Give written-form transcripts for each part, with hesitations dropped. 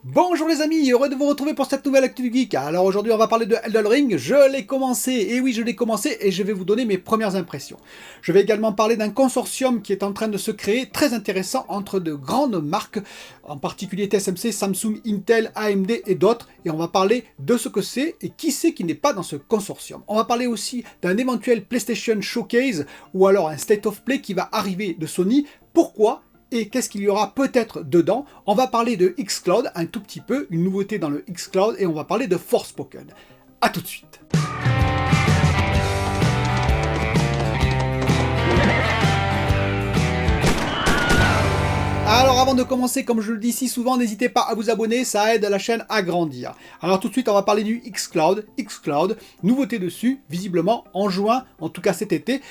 Bonjour les amis, heureux de vous retrouver pour cette nouvelle Actu du Geek. Alors aujourd'hui on va parler de Elden Ring, je l'ai commencé, et oui je l'ai commencé et je vais vous donner mes premières impressions. Je vais également parler d'un consortium qui est en train de se créer, très intéressant, entre de grandes marques, en particulier TSMC, Samsung, Intel, AMD et d'autres, et on va parler de ce que c'est et qui c'est qui n'est pas dans ce consortium. On va parler aussi d'un éventuel PlayStation Showcase ou alors un State of Play qui va arriver de Sony. Pourquoi ? Et qu'est-ce qu'il y aura peut-être dedans? On va parler de xCloud un tout petit peu, une nouveauté dans le xCloud, et on va parler de Forspoken. A tout de suite. Alors avant de commencer, comme je le dis si souvent, n'hésitez pas à vous abonner, ça aide la chaîne à grandir. Alors tout de suite, on va parler du xCloud. xCloud, nouveauté dessus, visiblement en juin, en tout cas cet été.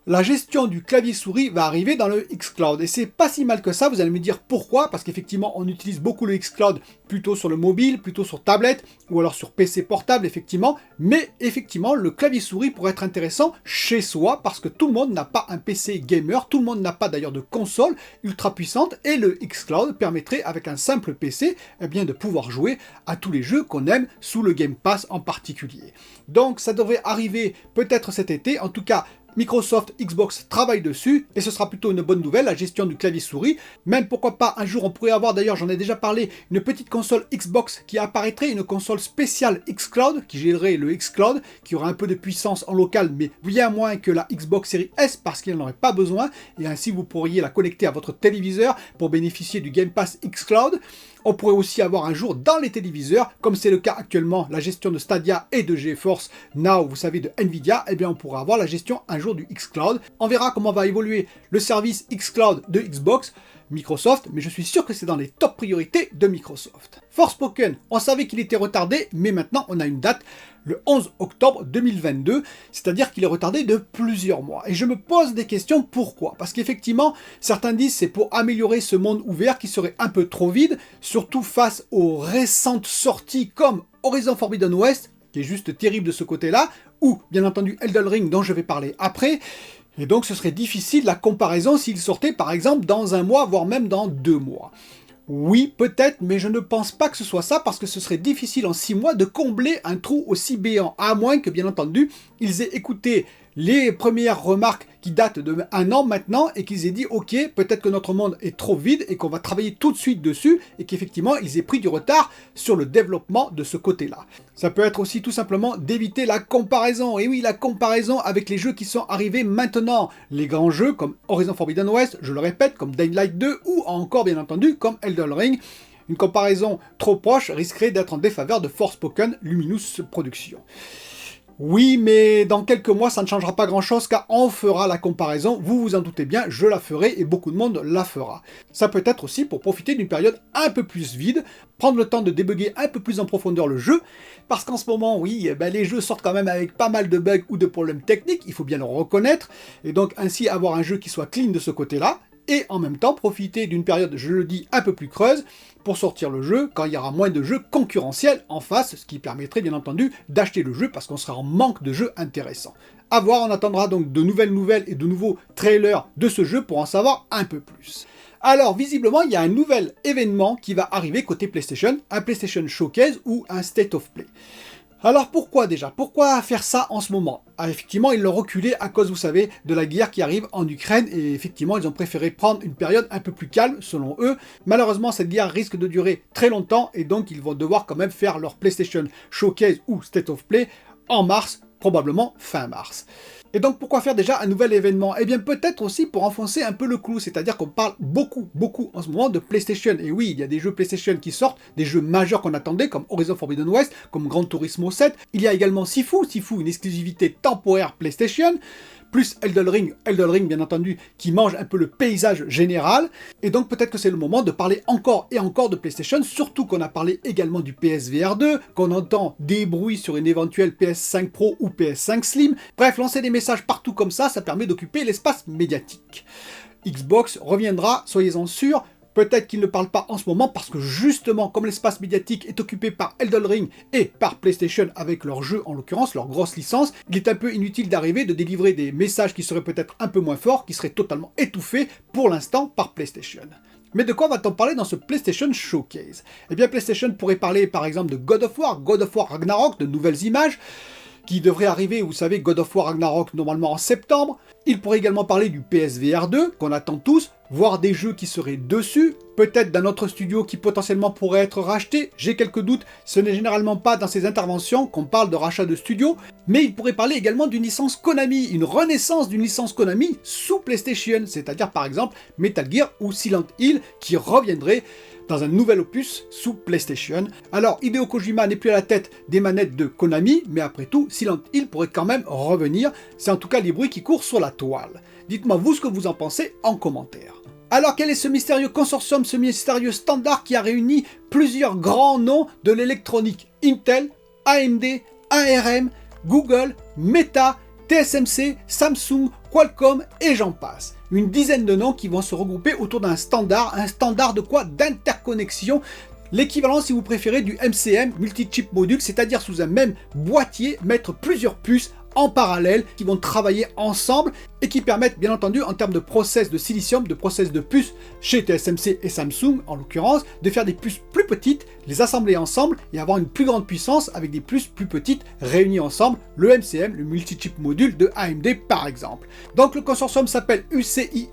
La gestion du clavier souris va arriver dans le xCloud, et c'est pas si mal que ça. Vous allez me dire pourquoi, parce qu'effectivement on utilise beaucoup le xCloud plutôt sur le mobile, plutôt sur tablette, ou alors sur PC portable effectivement, mais effectivement le clavier souris pourrait être intéressant chez soi, parce que tout le monde n'a pas un PC gamer, tout le monde n'a pas d'ailleurs de console ultra puissante, et le xCloud permettrait avec un simple PC de pouvoir jouer à tous les jeux qu'on aime, sous le Game Pass en particulier. Donc ça devrait arriver peut-être cet été, en tout cas Microsoft, Xbox travaille dessus, et ce sera plutôt une bonne nouvelle, la gestion du clavier souris. Même pourquoi pas un jour on pourrait avoir, d'ailleurs j'en ai déjà parlé, une petite console Xbox qui apparaîtrait, une console spéciale xCloud, qui gérerait le xCloud, qui aura un peu de puissance en local, mais bien moins que la Xbox Series S, parce qu'il n'en aurait pas besoin, et ainsi vous pourriez la connecter à votre téléviseur pour bénéficier du Game Pass xCloud. On pourrait aussi avoir un jour dans les téléviseurs, comme c'est le cas actuellement, la gestion de Stadia et de GeForce Now, vous savez, de Nvidia, et bien on pourra avoir la gestion un jour du xCloud. On verra comment va évoluer le service xCloud de Xbox, Microsoft, mais je suis sûr que c'est dans les top priorités de Microsoft. Forspoken, on savait qu'il était retardé, mais maintenant on a une date, le 11 octobre 2022, c'est-à-dire qu'il est retardé de plusieurs mois. Et je me pose des questions, pourquoi? Parce qu'effectivement, certains disent c'est pour améliorer ce monde ouvert qui serait un peu trop vide, surtout face aux récentes sorties comme Horizon Forbidden West, qui est juste terrible de ce côté-là, ou bien entendu Elden Ring dont je vais parler après. Et donc ce serait difficile la comparaison s'il sortait par exemple dans un mois, voire même dans 2 mois. Oui, peut-être, mais je ne pense pas que ce soit ça, parce que ce serait difficile en 6 mois de combler un trou aussi béant, à moins que, bien entendu, ils aient écouté les premières remarques qui datent d'1 an maintenant, et qu'ils aient dit « Ok, peut-être que notre monde est trop vide, et qu'on va travailler tout de suite dessus », et qu'effectivement, ils aient pris du retard sur le développement de ce côté-là. Ça peut être aussi tout simplement d'éviter la comparaison, et oui, la comparaison avec les jeux qui sont arrivés maintenant. Les grands jeux comme Horizon Forbidden West, je le répète, comme Dying Light 2, ou encore, bien entendu, comme Elden Ring. Une comparaison trop proche risquerait d'être en défaveur de Forspoken Luminous Productions. Oui, mais dans quelques mois, ça ne changera pas grand-chose, car on fera la comparaison, vous vous en doutez bien, je la ferai, et beaucoup de monde la fera. Ça peut être aussi pour profiter d'une période un peu plus vide, prendre le temps de débugger un peu plus en profondeur le jeu, parce qu'en ce moment, oui, les jeux sortent quand même avec pas mal de bugs ou de problèmes techniques, il faut bien le reconnaître, et donc ainsi avoir un jeu qui soit clean de ce côté-là, et en même temps profiter d'une période, je le dis, un peu plus creuse, pour sortir le jeu quand il y aura moins de jeux concurrentiels en face, ce qui permettrait bien entendu d'acheter le jeu parce qu'on sera en manque de jeux intéressants. A voir, on attendra donc de nouvelles et de nouveaux trailers de ce jeu pour en savoir un peu plus. Alors visiblement il y a un nouvel événement qui va arriver côté PlayStation, un PlayStation Showcase ou un State of Play. Alors pourquoi déjà? Pourquoi faire ça en ce moment? Effectivement, ils l'ont reculé à cause, vous savez, de la guerre qui arrive en Ukraine, et effectivement, ils ont préféré prendre une période un peu plus calme, selon eux. Malheureusement, cette guerre risque de durer très longtemps, et donc ils vont devoir quand même faire leur PlayStation Showcase ou State of Play en mars, probablement fin mars. Et donc pourquoi faire déjà un nouvel événement? Eh bien peut-être aussi pour enfoncer un peu le clou, c'est-à-dire qu'on parle beaucoup en ce moment de PlayStation. Et oui, il y a des jeux PlayStation qui sortent, des jeux majeurs qu'on attendait, comme Horizon Forbidden West, comme Gran Turismo 7. Il y a également Sifu, une exclusivité temporaire PlayStation, plus Elden Ring bien entendu, qui mange un peu le paysage général. Et donc peut-être que c'est le moment de parler encore et encore de PlayStation, surtout qu'on a parlé également du PSVR 2, qu'on entend des bruits sur une éventuelle PS5 Pro ou PS5 Slim. Bref, lancer des messages partout comme ça permet d'occuper l'espace médiatique. Xbox reviendra, soyez-en sûrs. Peut-être qu'ils ne parlent pas en ce moment parce que justement, comme l'espace médiatique est occupé par Elden Ring et par PlayStation avec leurs jeux, en l'occurrence, leur grosse licence, il est un peu inutile d'arriver, de délivrer des messages qui seraient peut-être un peu moins forts, qui seraient totalement étouffés pour l'instant par PlayStation. Mais de quoi va-t-on parler dans ce PlayStation Showcase? Eh bien, PlayStation pourrait parler par exemple de God of War Ragnarok, de nouvelles images, qui devrait arriver, vous savez, God of War Ragnarok normalement en septembre. Il pourrait également parler du PSVR 2, qu'on attend tous, voir des jeux qui seraient dessus, peut-être d'un autre studio qui potentiellement pourrait être racheté. J'ai quelques doutes, ce n'est généralement pas dans ces interventions qu'on parle de rachat de studio, mais il pourrait parler également d'une licence Konami, une renaissance d'une licence Konami sous PlayStation, c'est-à-dire par exemple Metal Gear ou Silent Hill qui reviendrait dans un nouvel opus sous PlayStation. Alors, Hideo Kojima n'est plus à la tête des manettes de Konami, mais après tout, Silent Hill pourrait quand même revenir. C'est en tout cas les bruits qui courent sur la toile. Dites-moi vous ce que vous en pensez en commentaire. Alors, quel est ce mystérieux consortium, ce mystérieux standard qui a réuni plusieurs grands noms de l'électronique? Intel, AMD, ARM, Google, Meta, TSMC, Samsung, Qualcomm et j'en passe. Une dizaine de noms qui vont se regrouper autour d'un standard de quoi? D'interconnexion, l'équivalent si vous préférez du MCM, multi-chip module, c'est-à-dire sous un même boîtier mettre plusieurs puces en parallèle qui vont travailler ensemble et qui permettent bien entendu en termes de process de silicium, de process de puces chez TSMC et Samsung en l'occurrence, de faire des puces plus petites, les assembler ensemble et avoir une plus grande puissance avec des puces plus petites réunies ensemble, le MCM, le multi-chip module de AMD par exemple. Donc le consortium s'appelle UCIe,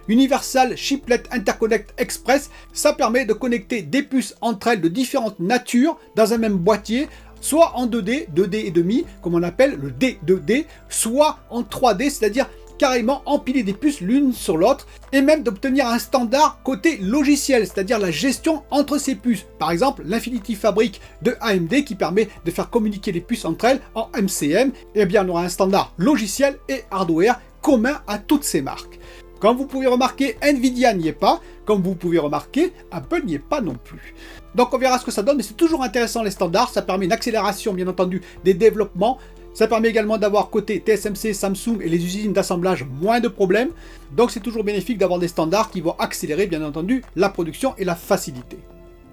Universal Chiplet Interconnect Express, ça permet de connecter des puces entre elles de différentes natures dans un même boîtier, soit en 2D, 2D et demi, comme on appelle le D2D, soit en 3D, c'est-à-dire carrément empiler des puces l'une sur l'autre, et même d'obtenir un standard côté logiciel, c'est-à-dire la gestion entre ces puces. Par exemple, l'Infinity Fabric de AMD qui permet de faire communiquer les puces entre elles en MCM, et bien on aura un standard logiciel et hardware commun à toutes ces marques. Comme vous pouvez remarquer, Nvidia n'y est pas, comme vous pouvez remarquer, Apple n'y est pas non plus. Donc on verra ce que ça donne, mais c'est toujours intéressant les standards, ça permet une accélération bien entendu des développements, ça permet également d'avoir côté TSMC, Samsung et les usines d'assemblage moins de problèmes, donc c'est toujours bénéfique d'avoir des standards qui vont accélérer bien entendu la production et la facilité.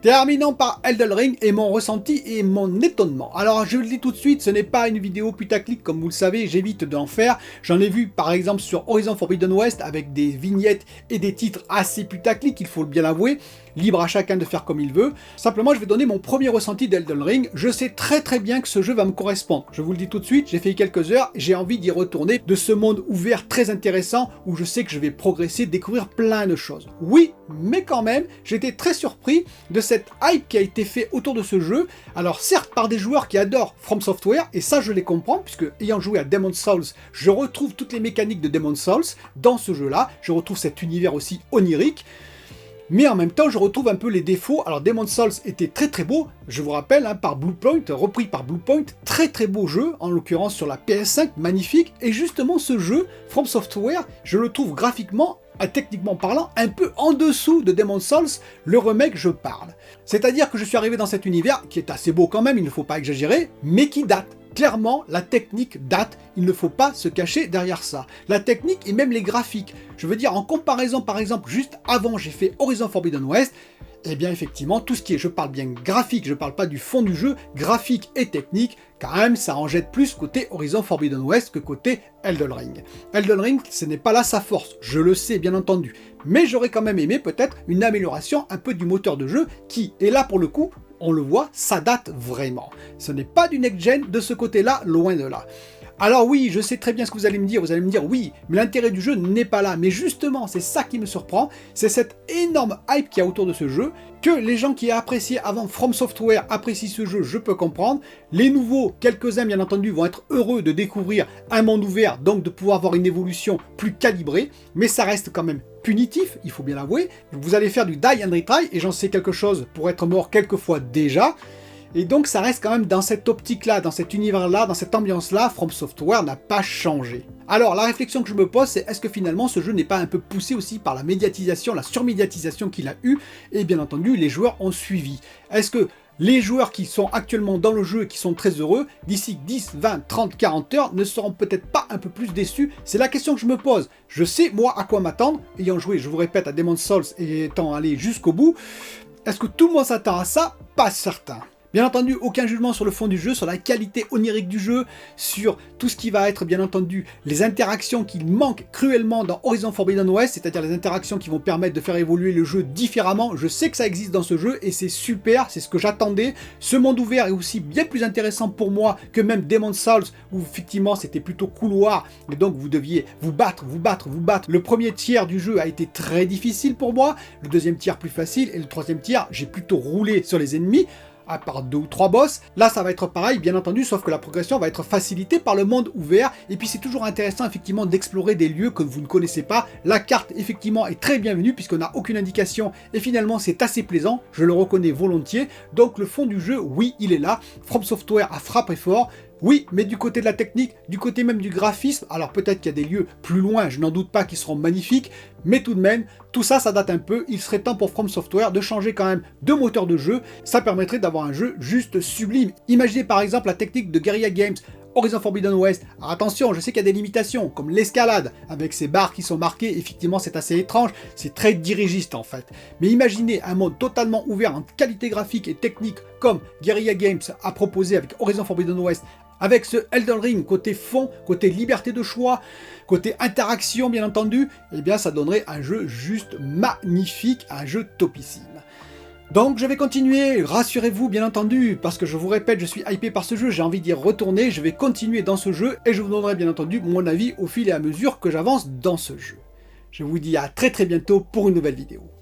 Terminons par Elden Ring et mon ressenti et mon étonnement. Alors je le dis tout de suite, ce n'est pas une vidéo putaclic comme vous le savez, j'évite d'en faire. J'en ai vu par exemple sur Horizon Forbidden West avec des vignettes et des titres assez putaclic, il faut bien l'avouer. Libre à chacun de faire comme il veut. Simplement je vais donner mon premier ressenti d'Elden Ring. Je sais très bien que ce jeu va me correspondre. Je vous le dis tout de suite, j'ai fait quelques heures, j'ai envie d'y retourner, de ce monde ouvert très intéressant où je sais que je vais progresser, découvrir plein de choses. Oui, mais quand même, j'étais très surpris de cette hype qui a été faite autour de ce jeu. Alors certes par des joueurs qui adorent From Software, et ça je les comprends, puisque ayant joué à Demon's Souls, je retrouve toutes les mécaniques de Demon's Souls dans ce jeu-là, je retrouve cet univers aussi onirique, mais en même temps je retrouve un peu les défauts. Alors Demon's Souls était très beau, je vous rappelle, hein, par Bluepoint, repris par Bluepoint, très beau jeu, en l'occurrence sur la PS5, magnifique, et justement ce jeu, From Software, je le trouve graphiquement, techniquement parlant, un peu en dessous de Demon's Souls, le remake je parle. C'est-à-dire que je suis arrivé dans cet univers, qui est assez beau quand même, il ne faut pas exagérer, mais qui date. Clairement, la technique date, il ne faut pas se cacher derrière ça. La technique et même les graphiques. Je veux dire, en comparaison par exemple, juste avant j'ai fait Horizon Forbidden West, eh bien effectivement, tout ce qui est, je parle bien graphique, je parle pas du fond du jeu, graphique et technique, quand même ça en jette plus côté Horizon Forbidden West que côté Elden Ring. Elden Ring, ce n'est pas là sa force, je le sais bien entendu, mais j'aurais quand même aimé peut-être une amélioration un peu du moteur de jeu qui est là pour le coup, on le voit, ça date vraiment. Ce n'est pas du next-gen de ce côté-là, loin de là. Alors oui, je sais très bien ce que vous allez me dire oui, mais l'intérêt du jeu n'est pas là, mais justement, c'est ça qui me surprend, c'est cette énorme hype qu'il y a autour de ce jeu, que les gens qui appréciaient avant From Software apprécient ce jeu, je peux comprendre, les nouveaux, quelques-uns bien entendu, vont être heureux de découvrir un monde ouvert, donc de pouvoir avoir une évolution plus calibrée, mais ça reste quand même punitif, il faut bien l'avouer, vous allez faire du die and retry, et j'en sais quelque chose pour être mort quelques fois déjà, et donc ça reste quand même dans cette optique-là, dans cet univers-là, dans cette ambiance-là, From Software n'a pas changé. Alors la réflexion que je me pose, c'est est-ce que finalement ce jeu n'est pas un peu poussé aussi par la médiatisation, la surmédiatisation qu'il a eue, et bien entendu les joueurs ont suivi. Est-ce que les joueurs qui sont actuellement dans le jeu et qui sont très heureux, d'ici 10, 20, 30, 40 heures, ne seront peut-être pas un peu plus déçus? C'est la question que je me pose. Je sais moi à quoi m'attendre, ayant joué, je vous répète, à Demon's Souls et étant allé jusqu'au bout. Est-ce que tout le monde s'attend à ça? Pas certain. Bien entendu, aucun jugement sur le fond du jeu, sur la qualité onirique du jeu, sur tout ce qui va être, bien entendu, les interactions qui manquent cruellement dans Horizon Forbidden West, c'est-à-dire les interactions qui vont permettre de faire évoluer le jeu différemment. Je sais que ça existe dans ce jeu et c'est super, c'est ce que j'attendais. Ce monde ouvert est aussi bien plus intéressant pour moi que même Demon's Souls, où effectivement c'était plutôt couloir, et donc vous deviez vous battre. Le premier tiers du jeu a été très difficile pour moi, le deuxième tiers plus facile, et le troisième tiers, j'ai plutôt roulé sur les ennemis, à part 2 ou 3 boss. Là ça va être pareil bien entendu, sauf que la progression va être facilitée par le monde ouvert, et puis c'est toujours intéressant effectivement d'explorer des lieux que vous ne connaissez pas. La carte effectivement est très bienvenue puisqu'on n'a aucune indication, et finalement c'est assez plaisant, je le reconnais volontiers. Donc le fond du jeu, oui il est là, From Software a frappé fort. Oui, mais du côté de la technique, du côté même du graphisme, alors peut-être qu'il y a des lieux plus loin, je n'en doute pas, qui seront magnifiques, mais tout de même, tout ça, ça date un peu. Il serait temps pour From Software de changer quand même de moteur de jeu. Ça permettrait d'avoir un jeu juste sublime. Imaginez par exemple la technique de Guerrilla Games, Horizon Forbidden West. Alors attention, je sais qu'il y a des limitations, comme l'escalade, avec ces barres qui sont marquées, effectivement c'est assez étrange, c'est très dirigiste en fait. Mais imaginez un monde totalement ouvert en qualité graphique et technique, comme Guerrilla Games a proposé avec Horizon Forbidden West, avec ce Elden Ring, côté fond, côté liberté de choix, côté interaction bien entendu, eh bien ça donnerait un jeu juste magnifique, un jeu topissime. Donc je vais continuer, rassurez-vous bien entendu, parce que je vous répète, je suis hypé par ce jeu, j'ai envie d'y retourner, je vais continuer dans ce jeu, et je vous donnerai bien entendu mon avis au fil et à mesure que j'avance dans ce jeu. Je vous dis à très bientôt pour une nouvelle vidéo.